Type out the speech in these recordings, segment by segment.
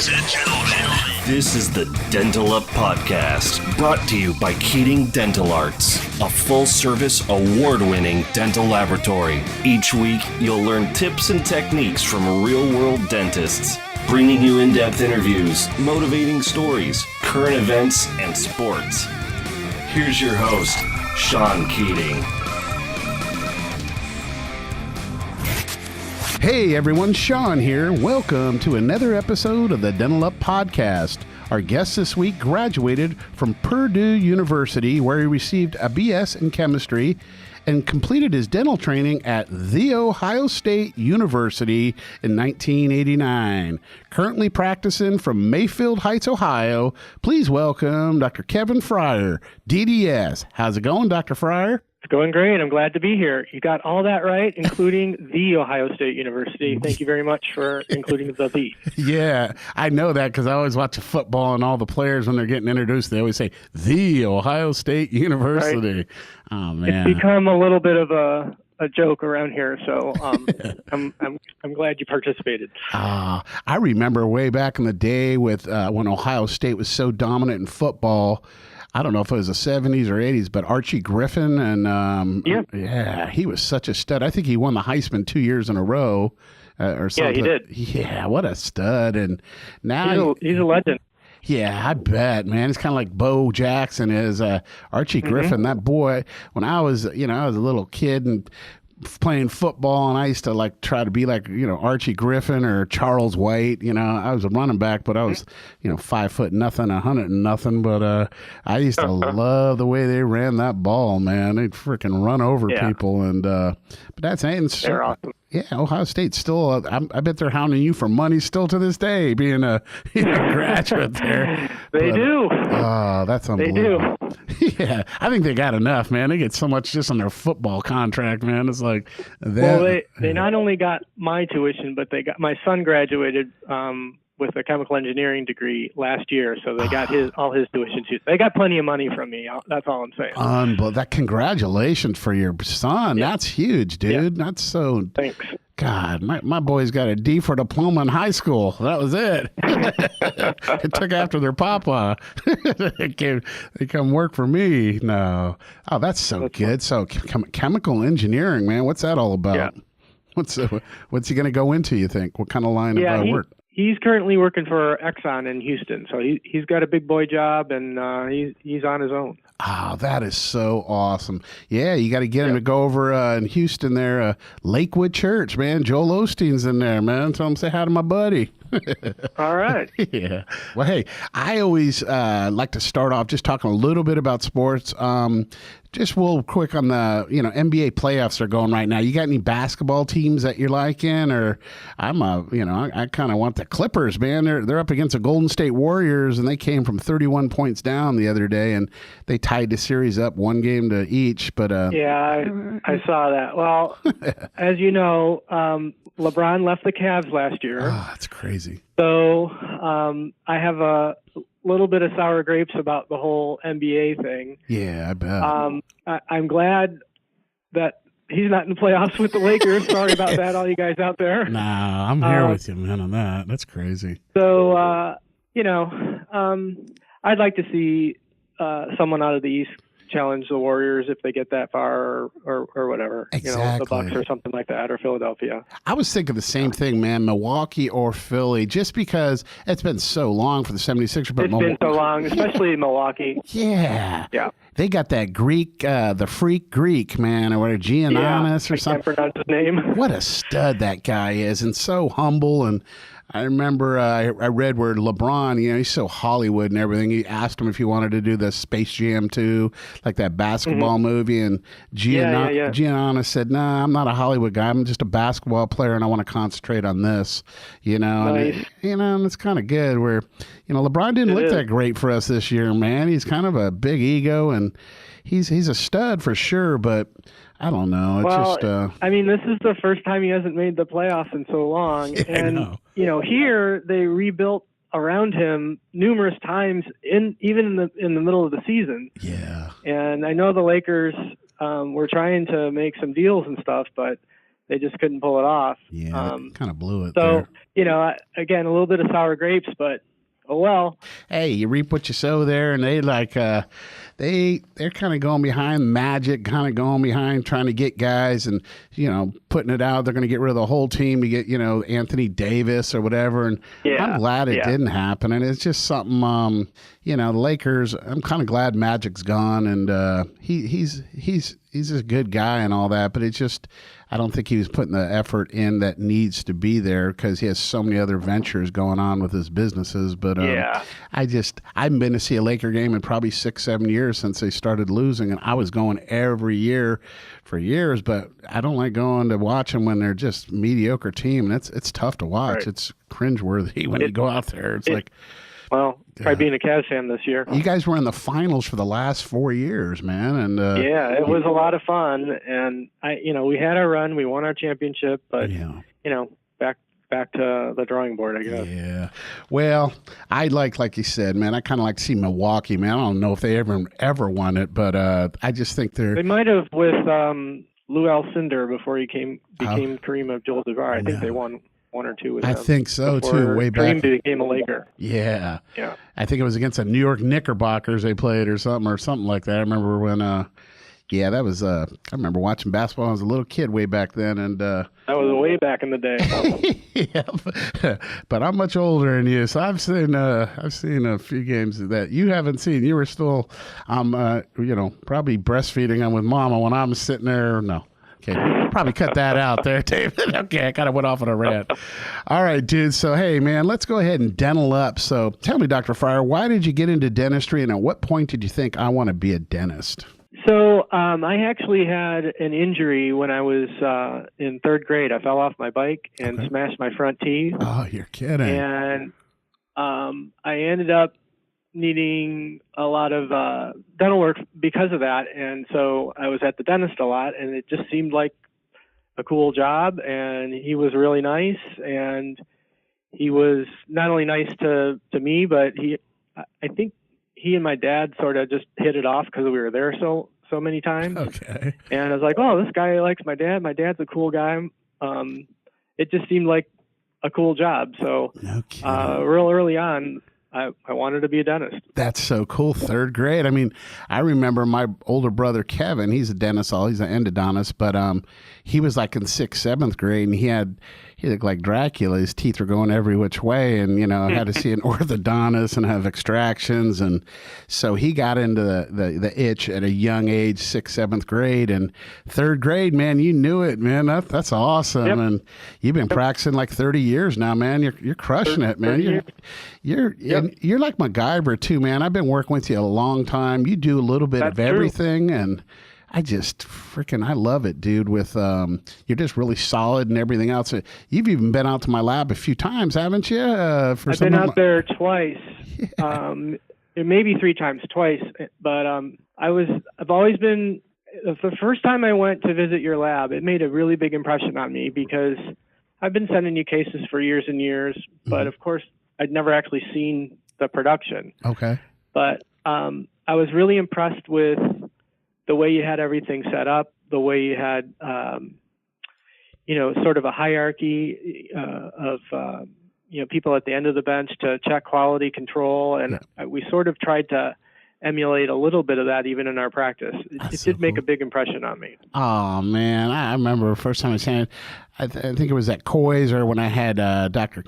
Ladies and gentlemen, This is the Dental Up Podcast, brought to you by Keating Dental Arts, a full-service, award-winning dental laboratory. Each week, you'll learn tips and techniques from real-world dentists, bringing you in-depth interviews, motivating stories, current events, and sports. Here's your host, Shaun Keating. Hey everyone, Shaun here. Welcome to another episode of the Dental Up Podcast. Our guest this week graduated from Purdue University, where he received a BS in chemistry and completed his dental training at The Ohio State University in 1989. Currently practicing from Mayfield Heights, Ohio, please welcome Dr. Kevin Fyer, DDS. How's it going, Dr. Fyer? It's going great. I'm glad to be here. You got all that right, including The Ohio State University. Thank you very much for including the. Yeah, I know that because I always watch football and all the players when they're getting introduced, they always say The Ohio State University. Right. Oh, man. It's become a little bit of a joke around here, so I'm glad you participated. I remember way back in the day with when Ohio State was so dominant in football. I don't know if it was the 70s or 80s, but Archie Griffin, and yeah, he was such a stud. I think he won the Heisman 2 years in a row or something. Yeah, he did. Yeah, what a stud. And now he's a legend. Yeah, I bet, man. It's kind of like Bo Jackson is. Archie Griffin, that boy, when I was a little kid and playing football, and I used to like try to be like, Archie Griffin or Charles White. I was a running back, but I was, 5 foot nothing, 100 and nothing. But I used to love the way they ran that ball, man. They'd freaking run over people. And but that's it. They're awesome. Yeah, Ohio State's still, I bet they're hounding you for money still to this day, being a graduate there. They do. Oh, that's unbelievable. They do. Yeah, I think they got enough, man. They get so much just on their football contract, man. It's like that. Well, they not only got my tuition, but they got my son graduated with a chemical engineering degree last year, so they got all his tuition too. They got plenty of money from me. That's all I'm saying. That congratulations for your son. Yeah. That's huge, dude. Yeah. That's so. Thanks. God, my boys got a D for diploma in high school. That was it. It took after their papa. They come work for me. No. Oh, that's so good. So chemical engineering, man. What's that all about? Yeah. What's he going to go into, you think? What kind of line of work? He's currently working for Exxon in Houston, so he's got a big boy job, and he's on his own. Oh, that is so awesome. Yeah, you got to get him to go over in Houston there, Lakewood Church, man. Joel Osteen's in there, man. Tell him say hi to my buddy. All right. Yeah. Well, hey, I always like to start off just talking a little bit about sports. Just real quick on the, NBA playoffs are going right now. You got any basketball teams that you're liking? Or I kind of want the Clippers, man. They're up against the Golden State Warriors, and they came from 31 points down the other day, and they tied the series up 1 game to each. But yeah, I saw that. Well, as you know, LeBron left the Cavs last year. Oh, that's crazy. So I have a little bit of sour grapes about the whole NBA thing. Yeah, I bet. I'm glad that he's not in the playoffs with the Lakers. Sorry about that, all you guys out there. Nah, I'm here with you, man, on that. That's crazy. So, I'd like to see someone out of the East challenge the Warriors if they get that far or whatever. Exactly. The Bucks or something like that, or Philadelphia. I was thinking the same thing, man, Milwaukee or Philly, just because it's been so long for the 76ers. But it's been so long, especially Milwaukee. Yeah. Yeah. They got that Greek, the freak Greek, man, or Giannis or something. I can't pronounce his name. What a stud that guy is, and so humble. And I remember I read where LeBron, he's so Hollywood and everything. He asked him if he wanted to do the Space Jam 2, like that basketball movie. And Giannis said, "Nah, I'm not a Hollywood guy. I'm just a basketball player, and I want to concentrate on this." Nice. And it's kind of good where, LeBron didn't look that great for us this year, man. He's kind of a big ego, and he's a stud for sure, but I don't know. It's this is the first time he hasn't made the playoffs in so long. Yeah, and, here they rebuilt around him numerous times, even in the middle of the season. Yeah. And I know the Lakers were trying to make some deals and stuff, but they just couldn't pull it off. Yeah, kind of blew it. So there. Again, a little bit of sour grapes, but oh well. Hey, you reap what you sow there, and they they're kind of going behind Magic, kind of going behind trying to get guys and putting it out. They're going to get rid of the whole team to get Anthony Davis or whatever. And I'm glad it didn't happen. And it's just something. The Lakers. I'm kind of glad Magic's gone, and he's a good guy and all that. But it's just I don't think he was putting the effort in that needs to be there because he has so many other ventures going on with his businesses. But I haven't been to see a Laker game in probably 6-7 years since they started losing, and I was going every year for years. But I don't like going to watch them when they're just mediocre team, and it's tough to watch. Right. It's cringeworthy when you go out there. It's like. Well, probably being a Cavs fan this year. You guys were in the finals for the last 4 years, man, and it was a lot of fun. And we had our run, we won our championship, but back to the drawing board, I guess. Yeah. Well, I like you said, man. I kind of like to see Milwaukee, man. I don't know if they ever won it, but I just think they might have with Lou Alcindor before he became Kareem Abdul-Jabbar. I think they won 1 or 2 with him. I think so too. Way back. Kareem became a Laker. Yeah. I think it was against the New York Knickerbockers they played or something like that. I remember when. That was. I remember watching basketball when I was a little kid way back then, and that was way back in the day. But I'm much older than you, so I've seen a few games that you haven't seen. You were still, probably breastfeeding them with Mama when I'm sitting there. No. Okay, probably cut that out there, David. Okay, I kind of went off on a rant. All right, dude. So, hey, man, let's go ahead and dental up. So tell me, Dr. Fyer, why did you get into dentistry, and at what point did you think I want to be a dentist? So I actually had an injury when I was in 3rd grade. I fell off my bike and smashed my front teeth. Oh, you're kidding. And I ended up needing a lot of dental work because of that, and so I was at the dentist a lot, and it just seemed like a cool job, and he was really nice, and he was not only nice to me, but I think he and my dad sort of just hit it off because we were there so many times. Okay. And I was like, oh, this guy likes my dad. My dad's a cool guy. It just seemed like a cool job. So real early on, I wanted to be a dentist. That's so cool. 3rd grade. I mean, I remember my older brother, Kevin, he's a dentist, he's an endodontist, but he was like in 6th, 7th grade, and he looked like Dracula. His teeth were going every which way, and, had to see an orthodontist and have extractions. And so he got into the itch at a young age, 6th, 7th grade. And 3rd grade, man, you knew it, man. That's awesome. Yep. And you've been practicing like 30 years now, man. You're crushing it, man. You're like MacGyver too, man. I've been working with you a long time. You do a little bit of everything, and I just I love it, dude. With you're just really solid and everything else. You've even been out to my lab a few times, haven't you? I've been out there twice, maybe 3 times, twice. But I've always been. The first time I went to visit your lab, it made a really big impression on me because I've been sending you cases for years and years, but of course I'd never actually seen the production. Okay. But I was really impressed with the way you had everything set up, the way you had, sort of a hierarchy of, people at the end of the bench to check quality control. And we sort of tried to emulate a little bit of that even in our practice. It did make a big impression on me. Oh, man. I remember the first time I seen it, I think it was at Coy's or when I had Dr.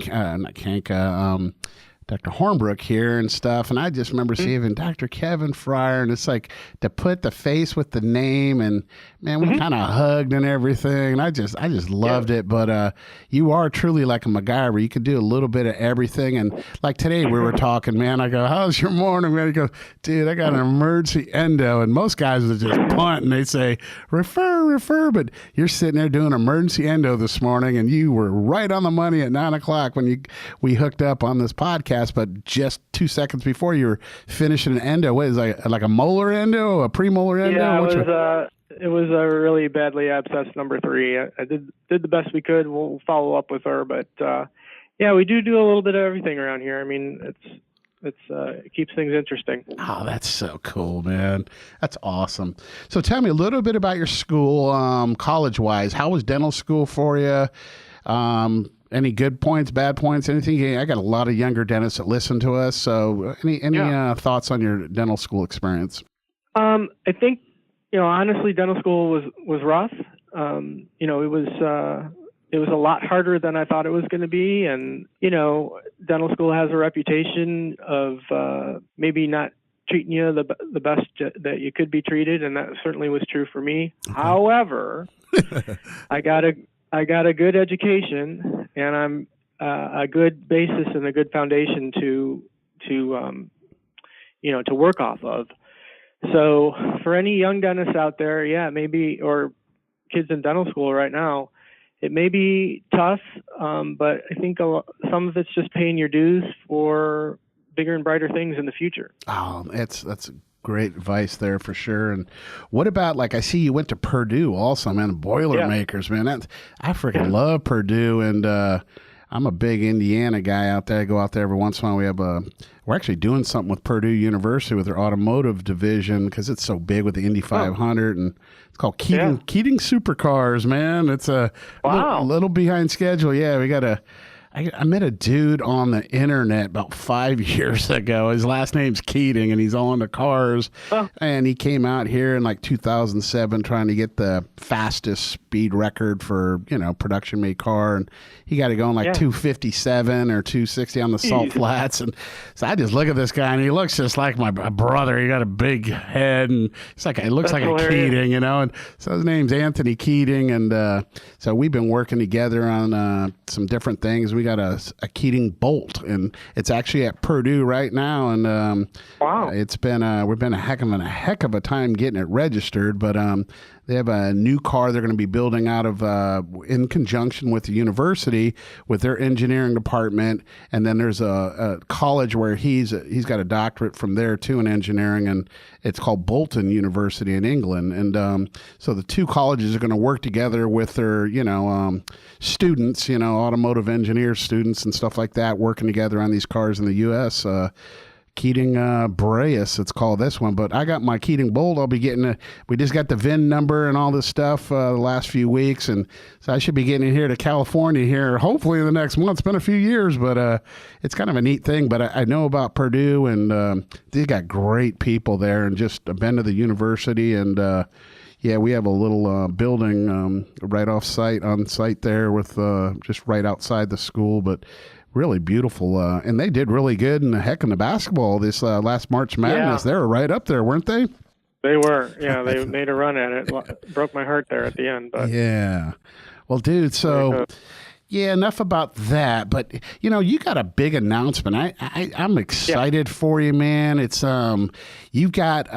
Hornbrook here and stuff, and I just remember seeing Dr. Kevin Fyer, and it's like to put the face with the name, and man, we kind of hugged and everything, and I just loved it. But you are truly like a MacGyver. You could do a little bit of everything, and like today we were talking, man. I go, "How's your morning, man?" He goes, "Dude, I got an emergency endo," and most guys would just punt and they say refer, but you're sitting there doing emergency endo this morning, and you were right on the money at 9 o'clock when we hooked up on this podcast. But just 2 seconds before you were finishing an endo. What is it, like a molar endo, a premolar endo? Yeah, it was a really badly abscessed number 3. I did the best we could. We'll follow up with her, but we do a little bit of everything around here. I mean, it keeps things interesting. Oh, that's so cool, man. That's awesome. So tell me a little bit about your school, college-wise. How was dental school for you? Any good points, bad points, anything? I got a lot of younger dentists that listen to us. So any thoughts on your dental school experience? I think, honestly, dental school was rough. It was a lot harder than I thought it was going to be. And, dental school has a reputation of maybe not treating you the best that you could be treated. And that certainly was true for me. Okay. However, I got a good education, and I'm a good basis and a good foundation to work off of. So for any young dentists out there, maybe, or kids in dental school right now, it may be tough, but I think some of it's just paying your dues for bigger and brighter things in the future. Oh, that's great advice there for sure. And what about, like, I see you went to Purdue also, man, Boilermakers, man. I freaking love Purdue, and I'm a big Indiana guy out there. I go out there every once in a while. We're actually doing something with Purdue University with their automotive division because it's so big with the Indy 500, and it's called Keating Supercars, man. It's a little behind schedule. Yeah, I met a dude on the internet about 5 years ago. His last name's Keating, and he's all into cars. And he came out here in like 2007 trying to get the fastest speed record for, production-made car. And he got it going like 257 or 260 on the salt flats. And so I just look at this guy, and he looks just like my brother. He got a big head, and he looks like hilarious. A Keating, And so his name's Anthony Keating. And so we've been working together on some different things. We got a Keating bolt, and it's actually at Purdue right now. And it's been we've been a heck of a time getting it registered. But they have a new car they're going to be building out of in conjunction with the university with their engineering department, and then there's a college where he's got a doctorate from there too in engineering, and it's called Bolton University in England. And so the two colleges are going to work together with their students, automotive engineer students and stuff like that, working together on these cars in the U.S. Keating Boreas, it's called, this one. But I got my Keating Bolt. I'll be getting we just got the VIN number and all this stuff the last few weeks, and so I should be getting it here to California here hopefully in the next month. It's been a few years, but it's kind of a neat thing. But I know about Purdue, and they got great people there, and just been to the university, and we have a little building right on site there with just right outside the school, but really beautiful. And they did really good in the basketball this last March Madness. They were right up there, weren't they? They were. Yeah, they made a run at it. Broke my heart there at the end. But yeah. Well, dude, so... Yeah, enough about that. But you got a big announcement. I'm excited for you, man. It's you've got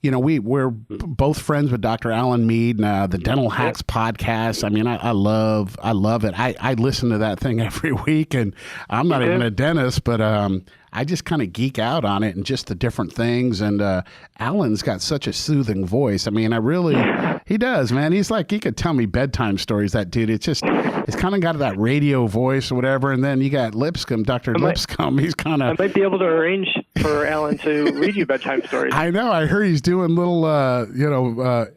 we're both friends with Dr. Alan Mead and the Dental Hacks podcast. I mean, I love it. I listen to that thing every week, and I'm not even a dentist, but I just kind of geek out on it and just the different things. And Alan's got such a soothing voice. I mean, he does, man. He could tell me bedtime stories, that dude. It's kind of got that radio voice or whatever. And then you got Lipscomb, Dr. Lipscomb. He's kind of... I might be able to arrange for Alan to read you bedtime stories. I know. I heard he's doing little,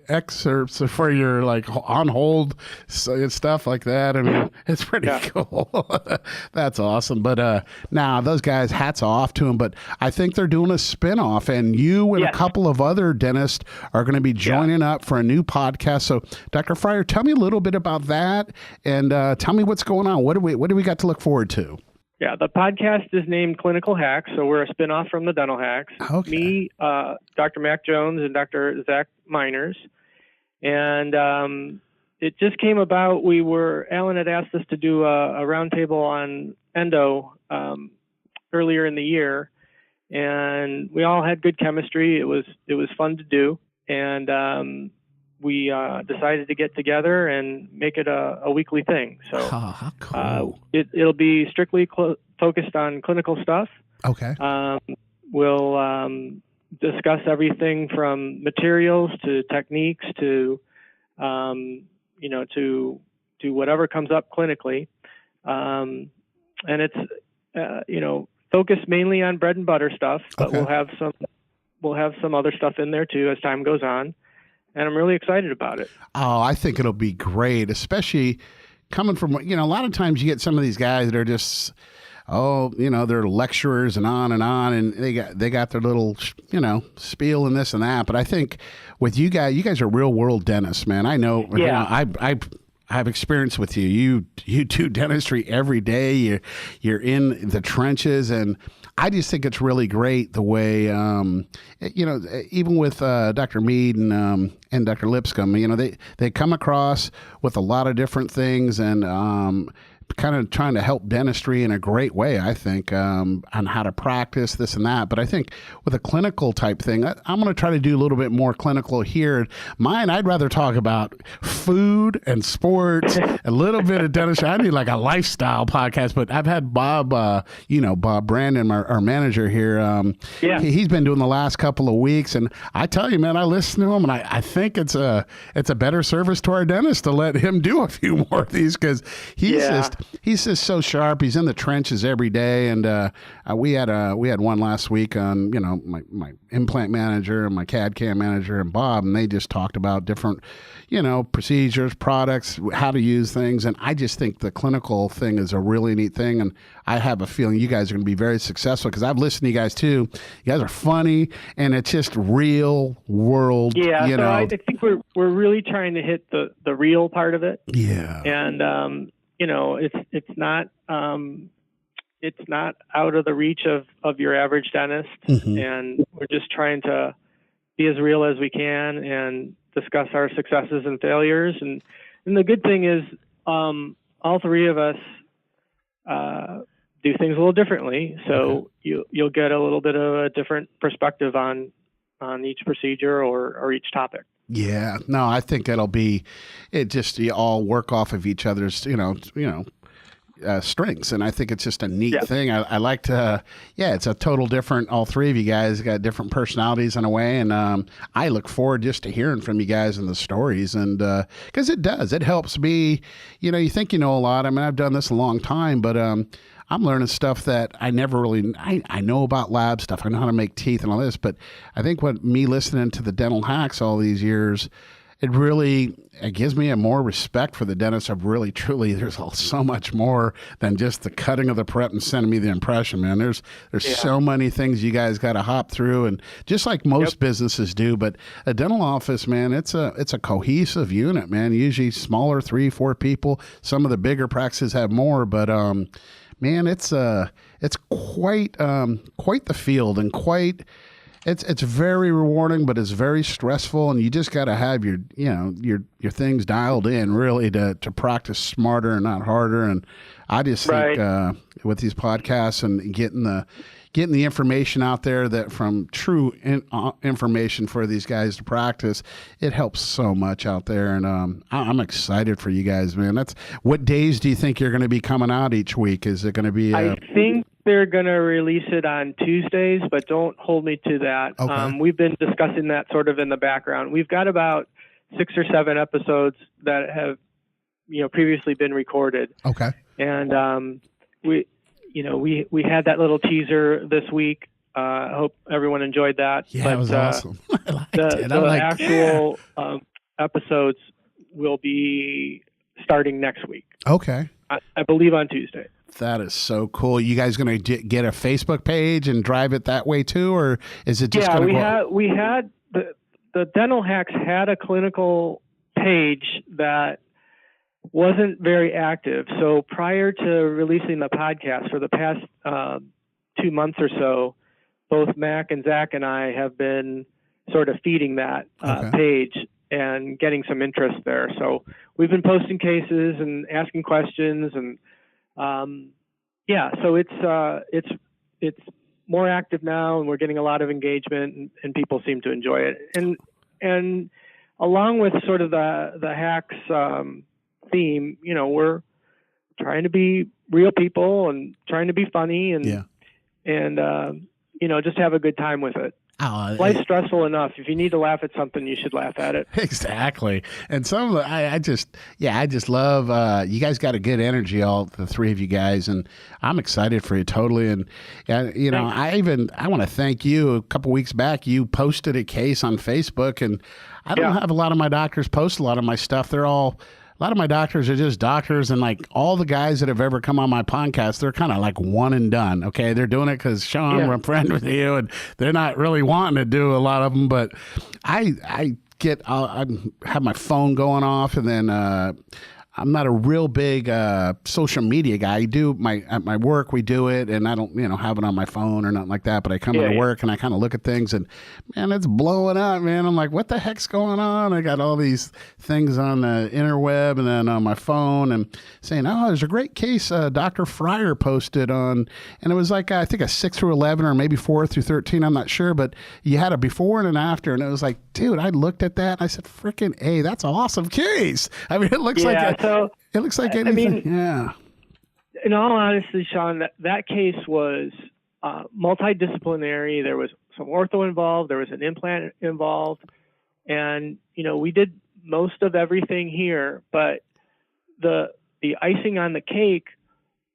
excerpts for your, on hold stuff like that. I mean, it's pretty cool. That's awesome. But now those guys, hats off to them. But I think they're doing a spinoff, and you and a couple of other dentists are going to be joining up for a new podcast. So, Dr. Fyer, tell me a little bit about that, and tell me what's going on. What do we got to look forward to? Yeah, the podcast is named Clinical Hacks, so we're a spinoff from the Dental Hacks. Okay. Me, Dr. Mac Jones, and Dr. Zach Miners. And it just came about. Alan had asked us to do a roundtable on endo earlier in the year, and we all had good chemistry. It was fun to do, and we decided to get together and make it a weekly thing. So how cool. It'll be strictly focused on clinical stuff. Okay. We'll discuss everything from materials to techniques to whatever comes up clinically. And it's focus mainly on bread and butter stuff, but Okay. we'll have some other stuff in there too as time goes on, and I'm really excited about it. Oh, I think it'll be great, especially coming from, a lot of times you get some of these guys that are just, they're lecturers and and they got their little, spiel and this and that. But I think with you guys are real world dentists, man. I know, Yeah. I have experience with you. You do dentistry every day. You're in the trenches, and I just think it's really great the way, even with Dr. Mead and Dr. Lipscomb, they come across with a lot of different things and kind of trying to help dentistry in a great way, I think, on how to practice this and that. But I think with a clinical type thing, I'm going to try to do a little bit more clinical here. Mine, I'd rather talk about food and sports, a little bit of dentistry. I need like a lifestyle podcast, but I've had Bob, Bob Brandon, our manager here. He's been doing the last couple of weeks. And I tell you, man, I listen to him and I think it's a better service to our dentist to let him do a few more of these because he's just so sharp. He's in the trenches every day, and we had one last week on my implant manager and my CAD/CAM manager and Bob, and they just talked about different procedures, products, how to use things, and I just think the clinical thing is a really neat thing, and I have a feeling you guys are going to be very successful because I've listened to you guys too. You guys are funny, and it's just real world. Yeah, I think we're really trying to hit the real part of it. Yeah, and it's not out of the reach of your average dentist, and we're just trying to be as real as we can and discuss our successes and failures. And the good thing is, all three of us do things a little differently, so you'll get a little bit of a different perspective on each procedure or each topic. Yeah, no, I think you all work off of each other's, strengths. And I think it's just a neat thing. I like to, it's a total different, all three of you guys got different personalities in a way. And I look forward just to hearing from you guys and the stories. And because it helps me, you think you know a lot. I mean, I've done this a long time, but I'm learning stuff that I never really, I know about lab stuff. I know how to make teeth and all this, but I think me listening to the dental hacks all these years, it gives me a more respect for the dentist of really, truly, there's so much more than just the cutting of the prep and sending me the impression, man. There's so many things you guys got to hop through, and just like most businesses do, but a dental office, man, it's a cohesive unit, man. Usually smaller, 3-4 people. Some of the bigger practices have more, but man, it's quite the field and quite. It's very rewarding, but it's very stressful, and you just got to have your things dialed in really to practice smarter and not harder. And I just think with these podcasts and getting the information out there that from true information for these guys to practice, it helps so much out there. And I'm excited for you guys, man. What days do you think you're going to be coming out each week? Is it going to be? I think they're going to release it on Tuesdays, but don't hold me to that. Okay. We've been discussing that sort of in the background. We've got about 6 or 7 episodes that have, previously been recorded. Okay. And we had that little teaser this week. I hope everyone enjoyed that. Yeah, it was awesome. I liked it. The actual episodes will be starting next week. Okay. I believe on Tuesday. That is so cool. You guys going to get a Facebook page and drive it that way too, or is it just going to we had the Dental Hacks had a clinical page that wasn't very active. So prior to releasing the podcast for the past 2 months or so, both Mac and Zach and I have been sort of feeding that page and getting some interest there. So we've been posting cases and asking questions, and so it's more active now, and we're getting a lot of engagement, and people seem to enjoy it. And along with sort of the hacks theme, we're trying to be real people and trying to be funny and just have a good time with it. Life's stressful enough. If you need to laugh at something, you should laugh at it. Exactly. And some, I just love, you guys got a good energy, all the three of you guys, and I'm excited for you totally. And, you know, I want to thank you. A couple weeks back, you posted a case on Facebook, and I don't have a lot of my doctors post a lot of my stuff. A lot of my doctors are just doctors, and like all the guys that have ever come on my podcast, they're kind of like one and done. Okay, they're doing it because Shaun, we're a friend with you, and they're not really wanting to do a lot of them. But I have my phone going off, and then I'm not a real big social media guy. I do at my work, we do it, and I don't, have it on my phone or nothing like that. But I come into work and I kind of look at things, and man, it's blowing up, man. I'm like, what the heck's going on? I got all these things on the interweb and then on my phone, and saying, oh, there's a great case Dr. Fyer posted on, and it was like I think a 6 through 11 or maybe 4 through 13. I'm not sure, but you had a before and an after, and it was like, dude, I looked at that and I said, freaking A, that's an awesome case. I mean, it looks like. It looks like anything. In all honesty, Shaun, that case was multidisciplinary. There was some ortho involved. There was an implant involved. And, we did most of everything here. But the icing on the cake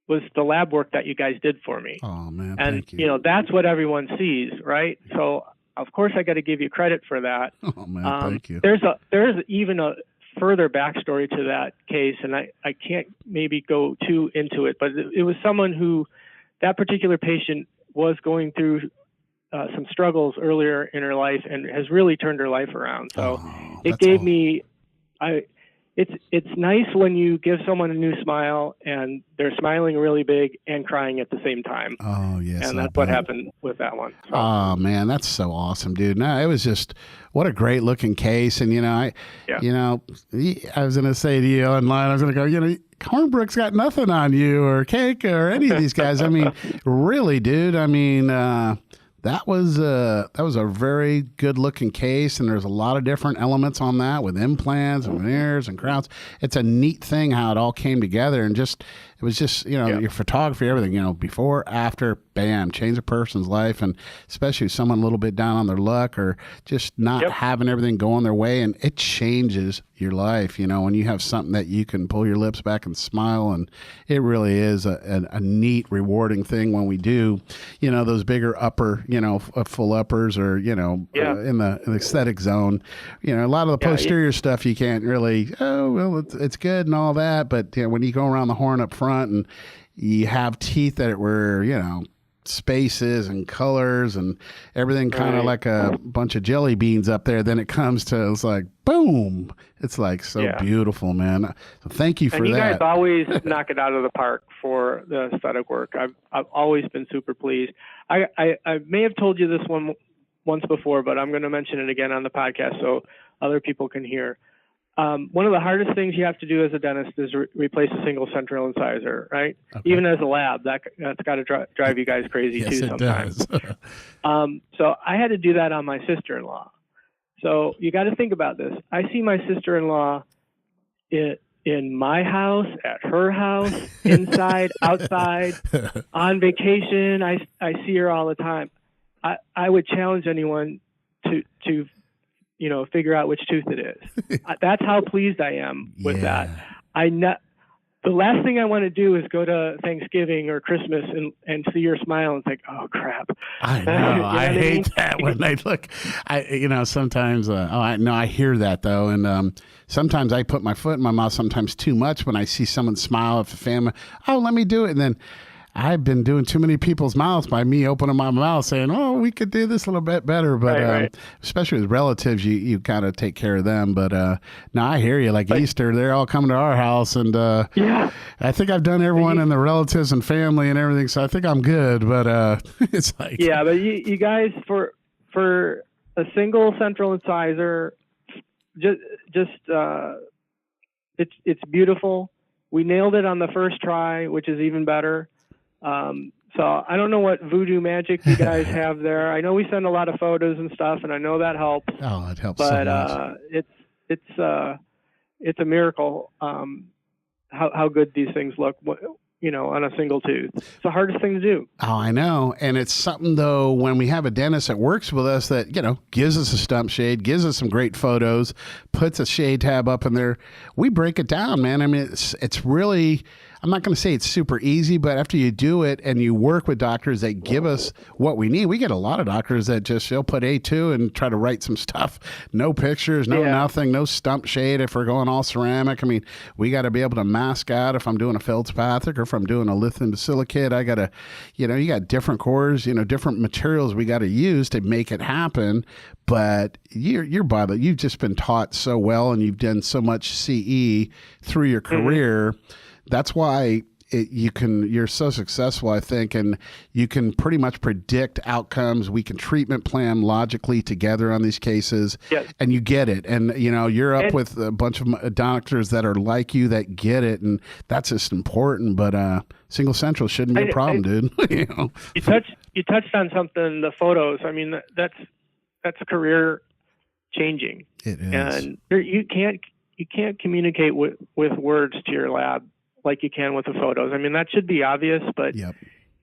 was the lab work that you guys did for me. Oh, man, and, thank you. That's what everyone sees, right? So, of course, I got to give you credit for that. Oh, man, thank you. There's even a further backstory to that case, and I can't maybe go too into it, but it was someone who, that particular patient was going through some struggles earlier in her life and has really turned her life around. So it gave me, it's nice when you give someone a new smile and they're smiling really big and crying at the same time. Oh, yes. And that's what happened with that one. So. Oh, man, that's so awesome, dude. No, it was just, what a great looking case. And, I was going to say to you online, I was going to go, Hornbrook's got nothing on you or Cake or any of these guys. I mean, really, dude. I mean, that was a very good looking case, and there's a lot of different elements on that with implants and veneers and crowns. It's a neat thing how it all came together, and it was just your photography, everything, before, after, bam, change a person's life, and especially someone a little bit down on their luck or just not having everything going their way, and it changes your life, when you have something that you can pull your lips back and smile, and it really is a neat, rewarding thing when we do, those bigger upper, full uppers or, in the aesthetic zone, a lot of the posterior stuff you can't really, it's good and all that, but when you go around the horn up front and you have teeth that were, spaces and colors and everything kind of like a bunch of jelly beans up there, then it comes to, it's like boom, it's like so beautiful, man. So thank you for that. And you guys always knock it out of the park for the aesthetic work. I've always been super pleased. I may have told you this one once before, but I'm going to mention it again on the podcast so other people can hear. One of the hardest things you have to do as a dentist is replace a single central incisor, right? Okay. Even as a lab, that's got to drive you guys crazy too sometimes. So I had to do that on my sister-in-law. So you got to think about this. I see my sister-in-law in my house, at her house, inside, outside, on vacation. I see her all the time. I would challenge anyone to figure out which tooth it is. That's how pleased I am with that. The last thing I want to do is go to Thanksgiving or Christmas and see her smile and think, oh crap. I know. I hate that when they look. Sometimes. I hear that though, and sometimes I put my foot in my mouth. Sometimes too much when I see someone smile at the family. Oh, let me do it, and then. I've been doing too many people's mouths by me opening my mouth saying, oh, we could do this a little bit better. But especially with relatives, you kind of take care of them. But now I hear you, like Easter, they're all coming to our house. And I think I've done everyone in the relatives and family and everything. So I think I'm good. But it's like. Yeah, but you guys, for a single central incisor, it's beautiful. We nailed it on the first try, which is even better. So I don't know what voodoo magic you guys have there. I know we send a lot of photos and stuff, and I know that helps. Oh, it helps so much. It's a miracle how good these things look on a single tooth. It's the hardest thing to do. Oh, I know. And it's something, though, when we have a dentist that works with us that, gives us a stump shade, gives us some great photos, puts a shade tab up in there, we break it down, man. I mean, it's really, I'm not going to say it's super easy, but after you do it and you work with doctors that give us what we need, we get a lot of doctors that they'll put A2 and try to write some stuff. No pictures, nothing, no stump shade if we're going all ceramic. I mean, we got to be able to mask out if I'm doing a feldspathic or if I'm doing a lithium silicate. I got to, you got different cores, different materials we got to use to make it happen. But you've just been taught so well and you've done so much CE through your career. That's why you're so successful, I think, and you can pretty much predict outcomes. We can treatment plan logically together on these cases, and you get it. And, you're up with a bunch of doctors that are like you that get it, and that's just important. But single central shouldn't be a problem, dude. You touched on something, the photos. I mean, that's career changing. It is. And you can't communicate with words to your lab like you can with the photos. I mean, that should be obvious, but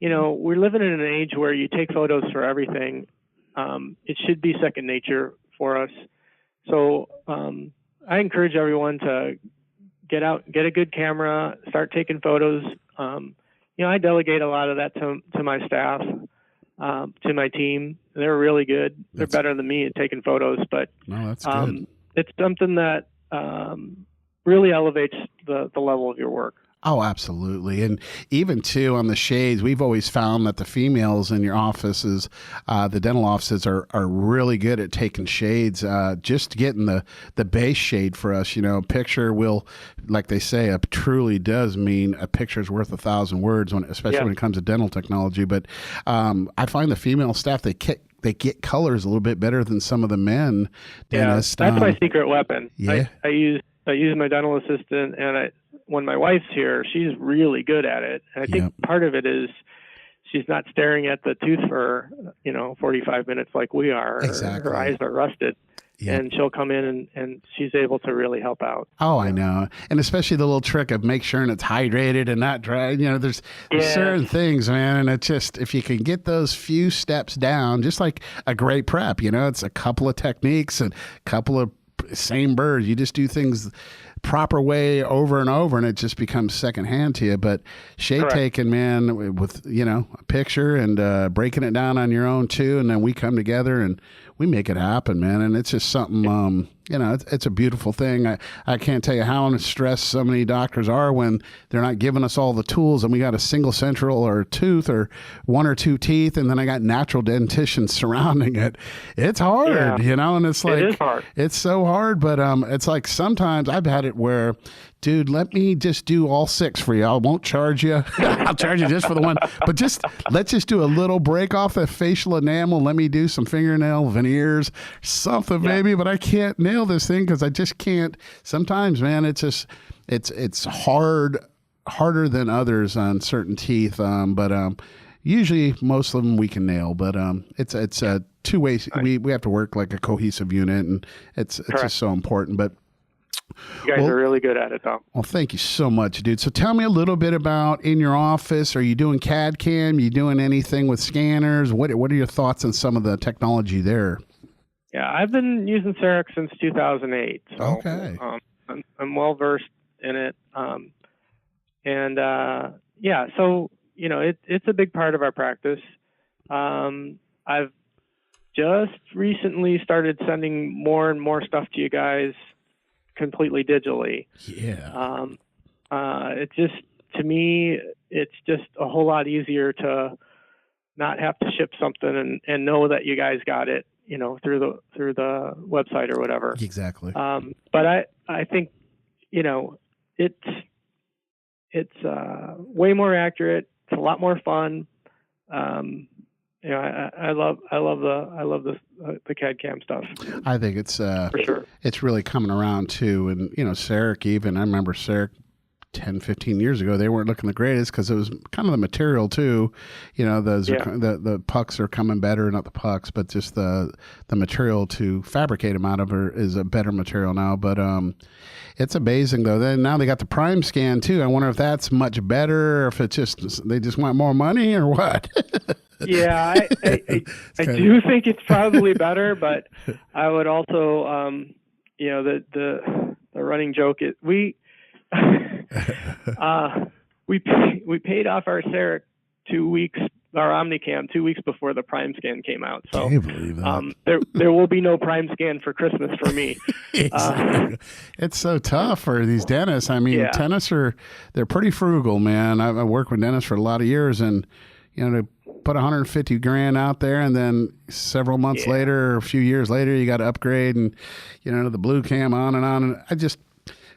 we're living in an age where you take photos for everything. It should be second nature for us. So I encourage everyone to get out, get a good camera, start taking photos. I delegate a lot of that to my staff, to my team. They're really good. They're better than me at taking photos, but that's good. It's something that really elevates the level of your work. Oh, absolutely. And even too on the shades, we've always found that the females in your offices, the dental offices are really good at taking shades, just getting the base shade for us. A picture will, like they say, truly does mean a picture's worth 1,000 words, especially when it comes to dental technology. But I find the female staff, they get colors a little bit better than some of the men dentists. That's my secret weapon. Yeah. I use my dental assistant, and when my wife's here, she's really good at it. And I think part of it is she's not staring at the tooth for 45 minutes like we are. Exactly. Her eyes are rusted. And she'll come in and she's able to really help out. Oh, I know. And especially the little trick of make sure it's hydrated and not dry. There's certain things, man. And it's just, if you can get those few steps down, just like a great prep, it's a couple of techniques and a couple of same birds. You just do things proper way over and over, and it just becomes secondhand to you. But shade taking, man, with a picture and breaking it down on your own too, and then we come together and we make it happen, man. And it's just something, it's a beautiful thing. I can't tell you how stressed so many doctors are when they're not giving us all the tools, and we got a single central or a tooth or one or two teeth, and then I got natural dentition surrounding it. It's hard, and it's like, it is hard. It's so hard, but it's like sometimes I've had it where, dude, let me just do all 6 for you. I won't charge you. I'll charge you just for the one. But let's just do a little break off the facial enamel. Let me do some fingernail veneers, something maybe. But I can't nail this thing because I just can't. Sometimes, man, it's harder than others on certain teeth. But usually most of them we can nail. But it's a two ways. We have to work like a cohesive unit, and it's just so important. But you guys are really good at it, though. Well, thank you so much, dude. So tell me a little bit about in your office. Are you doing CAD CAM? Are you doing anything with scanners? What are your thoughts on some of the technology there? Yeah, I've been using CEREC since 2008. So, okay. I'm well versed in it. So it's a big part of our practice. I've just recently started sending more and more stuff to you guys completely digitally. To me, it's just a whole lot easier to not have to ship something and know that you guys got it, through the website or whatever. Exactly. But I think, it's way more accurate. It's a lot more fun. I love the CAD CAM stuff. I think it's for sure. It's really coming around too, and CEREC even. I remember CEREC 10, 15 years ago, they weren't looking the greatest because it was kind of the material too. The pucks are coming better, not the pucks, but just the material to fabricate them out of is a better material now. But it's amazing though. Then now they got the Prime Scan too. I wonder if that's much better, or if it's just they just want more money or what. Yeah, I do think it's probably better, but I would also, the running joke is we paid off our CEREC 2 weeks, our Omnicam 2 weeks before the Prime Scan came out. So can you believe that? there will be no Prime Scan for Christmas for me. It's so tough for these dentists. I mean, dentists they're pretty frugal, man. I worked with dentists for a lot of years, and to put $150,000 out there, and then several months later, or a few years later, you got to upgrade, and the blue cam on and on. And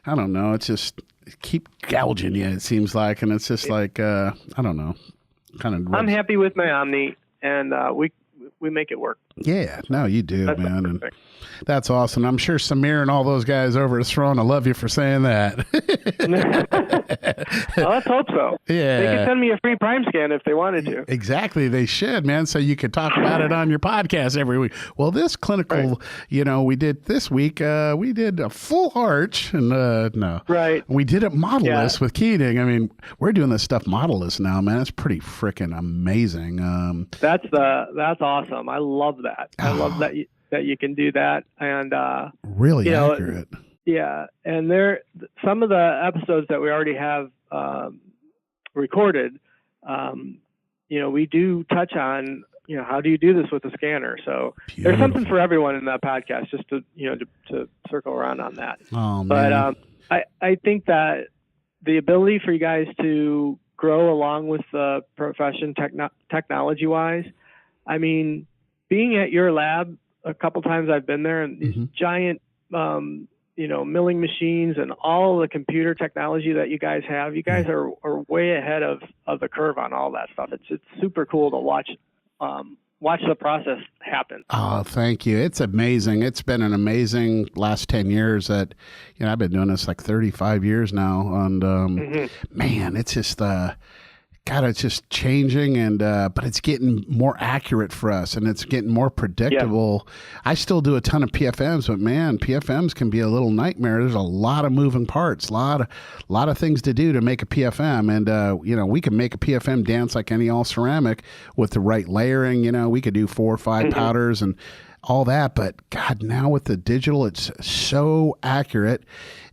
I don't know. It's just keep gouging you, it seems like, and it's just like I don't know. I'm happy with my Omni, and we make it work. Yeah, no, you do, man. And that's awesome. I'm sure Samir and all those guys over at Throne, I love you for saying that. Well, let's hope so. Yeah. They could send me a free Prime Scan if they wanted to. Exactly. They should, man. So you could talk about it on your podcast every week. Well, this clinical, we did this week, we did a full arch, and no. Right. We did it Modeless with Keating. I mean, we're doing this stuff Modeless now, man. It's pretty freaking amazing. That's awesome. I love that. I love that you can do that, and really accurate. Yeah, and some of the episodes that we already have recorded, we do touch on how do you do this with a scanner. So Beautiful. There's something for everyone in that podcast, just to to circle around on that. Oh man. But I think that the ability for you guys to grow along with the profession technology wise, I mean, being at your lab a couple times I've been there, and these giant, milling machines and all the computer technology that you guys have, you guys are way ahead of the curve on all that stuff. It's super cool to watch the process happen. Oh, thank you. It's amazing. It's been an amazing last 10 years that, I've been doing this like 35 years now. And man, it's just, it's just changing, and but it's getting more accurate for us, and it's getting more predictable. Yeah. I still do a ton of PFMs, but man, PFMs can be a little nightmare. There's a lot of moving parts, a lot of things to do to make a PFM, and we can make a PFM dance like any all ceramic with the right layering. We could do 4 or 5 powders and all that, but God, now with the digital, it's so accurate,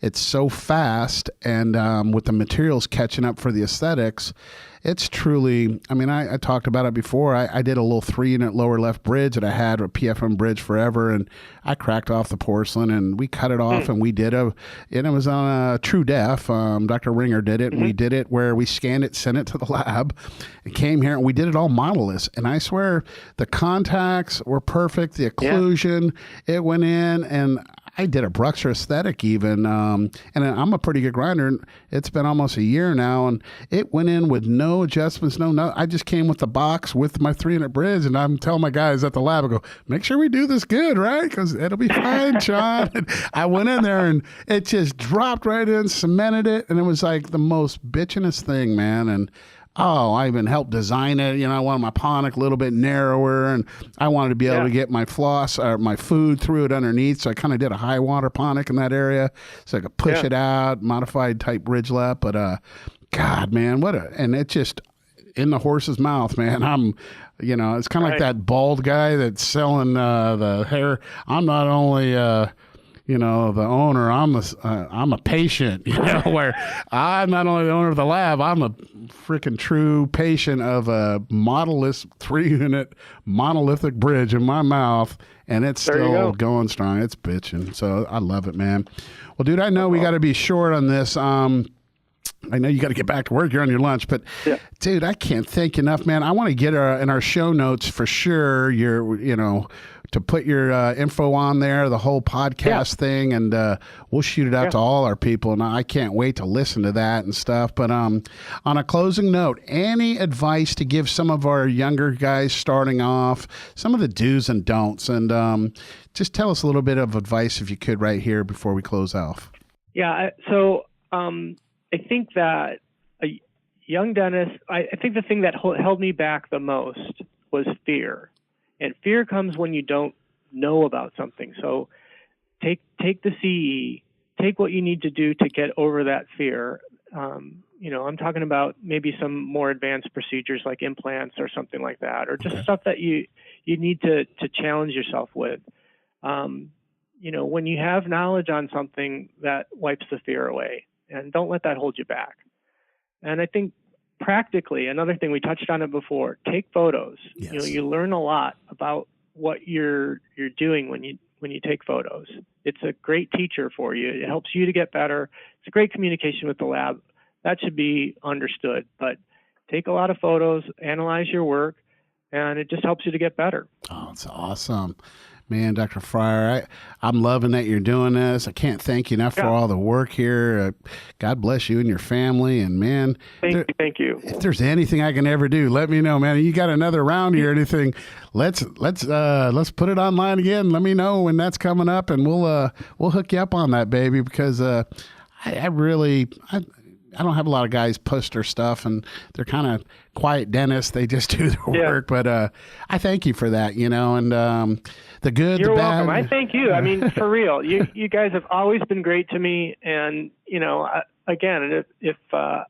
it's so fast, and with the materials catching up for the aesthetics, it's truly, I talked about it before. I did a little 3-unit lower left bridge that I had a PFM bridge forever, and I cracked off the porcelain, and we cut it off, and we did and it was on a True Def. Dr. Ringer did it, and we did it where we scanned it, sent it to the lab, and came here, and we did it all Modeless. And I swear the contacts were perfect, the occlusion, it went in, and I did a Bruxer aesthetic even, and I'm a pretty good grinder. It's been almost a year now, and it went in with no adjustments, no. I just came with the box with my 3-unit bridge, and I'm telling my guys at the lab, I go, make sure we do this good, right? Because it'll be fine, Shaun. And I went in there, and it just dropped right in, cemented it, and it was like the most bitchinest thing, man. And I even helped design it. I wanted my ponic a little bit narrower, and I wanted to be able to get my floss or my food through it underneath. So I kind of did a high water ponic in that area so I could push it out, modified type bridge lap. But God, man, and it just in the horse's mouth, man. It's kind of like that bald guy that's selling the hair. I'm not only the owner, I'm a patient, where I'm not only the owner of the lab, I'm a freaking true patient of a Modeless 3-unit monolithic bridge in my mouth, and it's still going strong. It's bitching. So I love it, man. Well, dude, I know we got to be short on this. I know you got to get back to work. You're on your lunch, but dude, I can't thank you enough, man. I want to get in our show notes for sure. To put your info on there, the whole podcast thing, and we'll shoot it out to all our people. And I can't wait to listen to that and stuff. But on a closing note, any advice to give some of our younger guys starting off, some of the do's and don'ts, and just tell us a little bit of advice if you could right here before we close off. Yeah. So I think that a young dentist, I think the thing that held me back the most was fear. And fear comes when you don't know about something. So take the CE, take what you need to do to get over that fear. I'm talking about maybe some more advanced procedures like implants or something like that, or just stuff that you need to challenge yourself with. When you have knowledge on something, that wipes the fear away, and don't let that hold you back. And I think practically, another thing, we touched on it before, take photos. Yes. You learn a lot about what you're doing when you take photos. It's a great teacher for you. It helps you to get better. It's a great communication with the lab. That should be understood. But take a lot of photos, analyze your work, and it just helps you to get better. Oh, it's awesome. Man, Dr. Fyer, I'm loving that you're doing this. I can't thank you enough for all the work here. God bless you and your family. And man, thank you. If there's anything I can ever do, let me know, man. You got another round here or anything? Let's put it online again. Let me know when that's coming up, and we'll hook you up on that, baby. Because I don't have a lot of guys post their stuff, and they're kind of quiet dentists. They just do their work. But I thank you for that, and the good, You're the bad. welcome. I thank you. I mean, for real, you guys have always been great to me. And, again, if the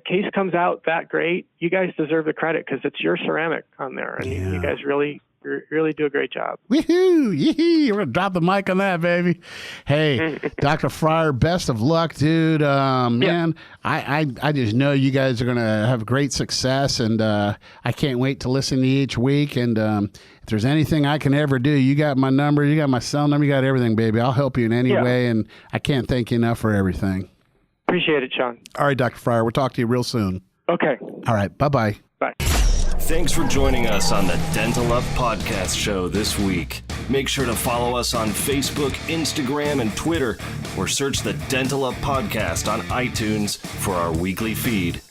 case comes out that great, you guys deserve the credit because it's your ceramic on there. And you guys really do a great job. Woohoo! Yee-hee. We're going to drop the mic on that, baby. Hey, Dr. Fyer, best of luck, dude. Man, I just know you guys are going to have great success, and I can't wait to listen to you each week. And if there's anything I can ever do, you got my number, you got my cell number, you got everything, baby. I'll help you in any way, and I can't thank you enough for everything. Appreciate it, Shaun. All right, Dr. Fyer, we'll talk to you real soon. Okay. All right, bye-bye. Bye. Thanks for joining us on the Dental Up Podcast Show this week. Make sure to follow us on Facebook, Instagram, and Twitter, or search the Dental Up Podcast on iTunes for our weekly feed.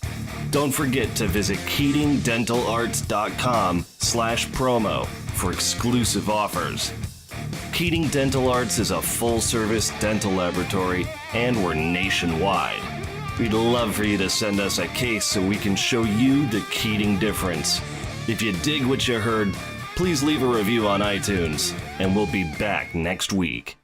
Don't forget to visit KeatingDentalArts.com/promo for exclusive offers. Keating Dental Arts is a full-service dental laboratory, and we're nationwide. We'd love for you to send us a case so we can show you the Keating difference. If you dig what you heard, please leave a review on iTunes, and we'll be back next week.